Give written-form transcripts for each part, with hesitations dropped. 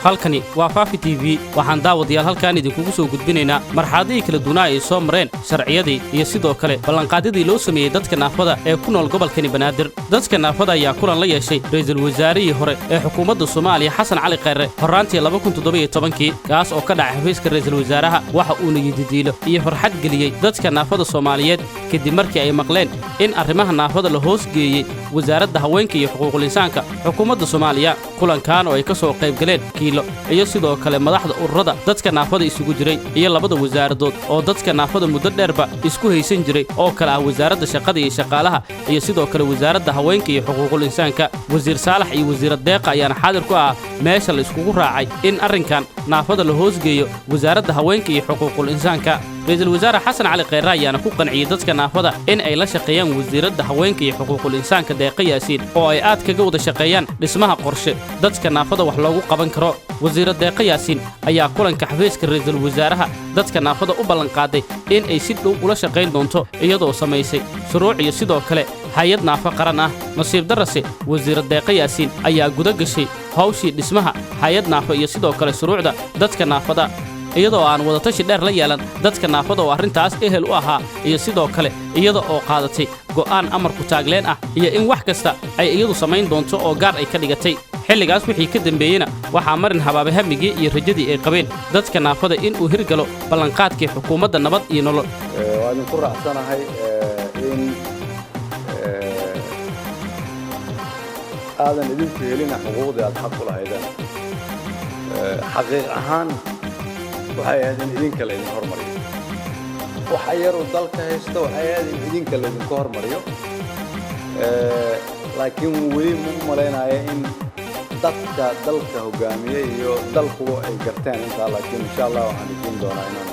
halkani waa Faafi TV waxaan daawadayaal halkaan idinkugu soo gudbinaynaa marxaladii kala duwanaa ay soo mareen sharciyadii iyo sidoo kale ballanqaadyadii loo sameeyay dadka naafada ee ku nool gobolka Banaadir dadka naafada ayaa kulan la yeeshay ra'iisul wasaarihii hore ee xukuumadda Soomaaliya Xasan Cali Khayre horaantii 2017 kaas oo ka dhacay xafiiska ra'iisul wasaaraha waxa uu niyadiilo iyo farxad geliyay dadka naafada Soomaaliyeed kadib markii ay maqleen in arrimaha naafada la hoos geeyay wasaaradda haweenka iyo xuquuqul insaanka xukuumadda Soomaaliya kulankan oo ay ka soo qayb galeen iyo sidoo kale madaxda ururada dadka naafada isugu jiray iyo labada wasaaradood oo dadka naafada muddo dheerba isku haysan jiray oo kala ah wasaaradda shaqada iyo shaqaalaha iyo sidoo kale wasaaradda haweenka iyo xuquuqul insaanka wasiir Saalax iyo wasiir Deeqa ayaana xaadir ku ah meesha la iskugu raacay in arrinkan naafada la hoos geeyo wasaaradda haweenka iyo xuquuqul insaanka ra'iisul wasaare Xasan Cali Khayre ayaana ku qanciyay dadka naafada in ay la shaqeeyaan wasiiradda haweenka iyo xuquuqul insaanka Deeqa Yaasiin oo ay aad kaga wada shaqeeyaan dhismaha qorshe dadka naafada wax loogu qaban karo wasiir Deeqa Yaasiin ayaa kulanka xafiiska ra'iisul wasaaraha dadka naafada u ballan qaaday in ay si dhow ula shaqeyn doonto iyadoo sameysay shuruuc iyo sidoo kale hay'ad naafo qaran ah nasiib darase wasiir Deeqa Yaasiin ayaa guda gashay hawshii dhismaha hay'ad naafo iyo sidoo kale shuruucda dadka naafada iyadoo aan wada tashi dheer la yeelan dadka naafada oo arrintaas ehel u ahaa iyo sidoo kale iyada oo qaadatay go'aan amar ku taagleen ah iyo in wax kasta ay iyadu samayn doonto oo gaar ay ka dhigatay xilligaas wixii ka dambeeyayna waxaa marin habaabay hamigii iyo rajadii ay qabeen dadka naafada in uu hirgalo ballanqaadkii xukuumadda nabad iyo nolol waan ku raacsanahay in aadan idinku helina xuquuqdii aad xaq u lahaydeen xaqiiq ahaan waxay ahayd in idinka la idin hormariyo waxa yaruu dalka haysto waxay ahayd in idinka la idinku hormariyo laakiin weli ma u malaynayo in dadka dalka hogaamiye iyo dalkuba ay garteen intaa laakiin insha Allah waxaan idin doonaa inaan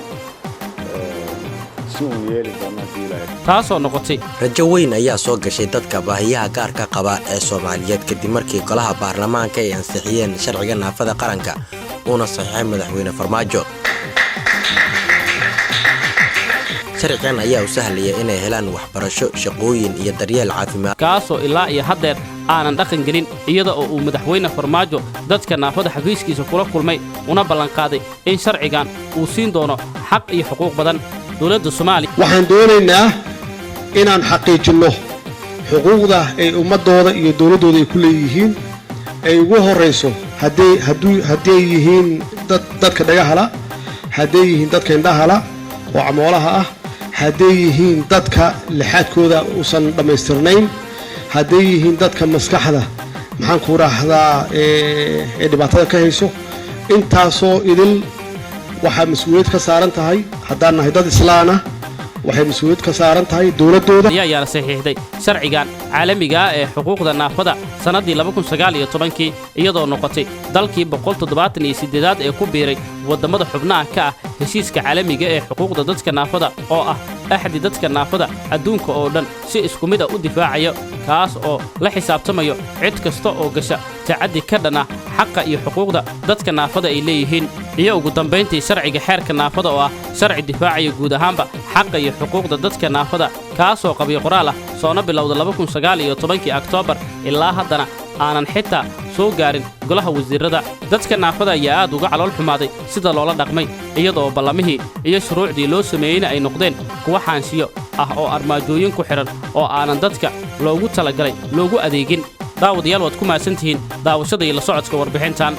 si uu yeeli doono diilay taasoo noqotay rajo weyn ayaa soo gashay dadka baahiyaha gaarka qaba ee Soomaaliyeed kadib markii golaha baarlamaanka ay ansixiyeen sharciga naafada qaranka una saxiixay madaxweyne Farmaajo sharcigan ayaa u sahlaya inay helaan waxbarasho shaqooyin iyo daryeel caafimaad kaasoo ilaa iyo haddeer aanan dhaqan gelin iyada oo uu madaxweyne Farmaajo dadka naafada xafiiskiisa kula kulmay una ballan qaaday in sharcigan uu siin doono xaq iyo xuquuq badan dawladda Soomaaliya waxaan doonaynaa inaan xaqiijino xuquuqda ay ummadooda iyo dawladooda ay ku leeyihiin ay ugu horeyso haddii yihiin dadka dhagahala haddii yihiin dadka indhahala oo camoolaha ah haddii yihiin dadka lixaadkooda uusan dhammaystirnayn haddii yihiin dadka maskaxda maxaan ku raahdaa ee dhibaatada ka hayso intaasoo idil waxaa mas'uuliyad ka saaran tahay haddaan nahay dad islaan ah waxay mas'uuliyad ka saaran tahay dawladooda ayaa saxiixday sharcigan caalamiga ah ee xuquuqda naafada sanadii 2019 iyadoo noqotay dalkii 178 ee ku biiray wadamada xubnaha ka ah heshiiska caalamiga ee xuquuqda dadka naafada oo ah axdi dadka naafada adduunka oo dhan si isku mid ah u difaacayo kaas oo la xisaabtamayo cid kasta oo gasha tacaddi ka dhana xaqa iyo xuquuqda dadka naafada ay leeyihiin iyo ugu dambeyntii sharciga xeerka naafada oo ah sharci difaacayo guud ahaanba xaqa iyo xuquuqda dadka naafada kaasoo qabiyo qoraal ah soona bilowda 2019 Oktoobar ilaa haddana aanan xitaa soo gaarin golaha wasiirada dadka naafada ayaa aad uga calool xumaaday sida loola dhaqmay iyadoo ballamihii iyo shuruucdii loo sameeyayna ay noqdeen kuwa xaanshiyo ah oo armaajooyin ku xiran oo aanan dadka loogu talagalay loogu adeegin daawadayaal waad ku maasantihiin daawashada iyo la socodka warbixintan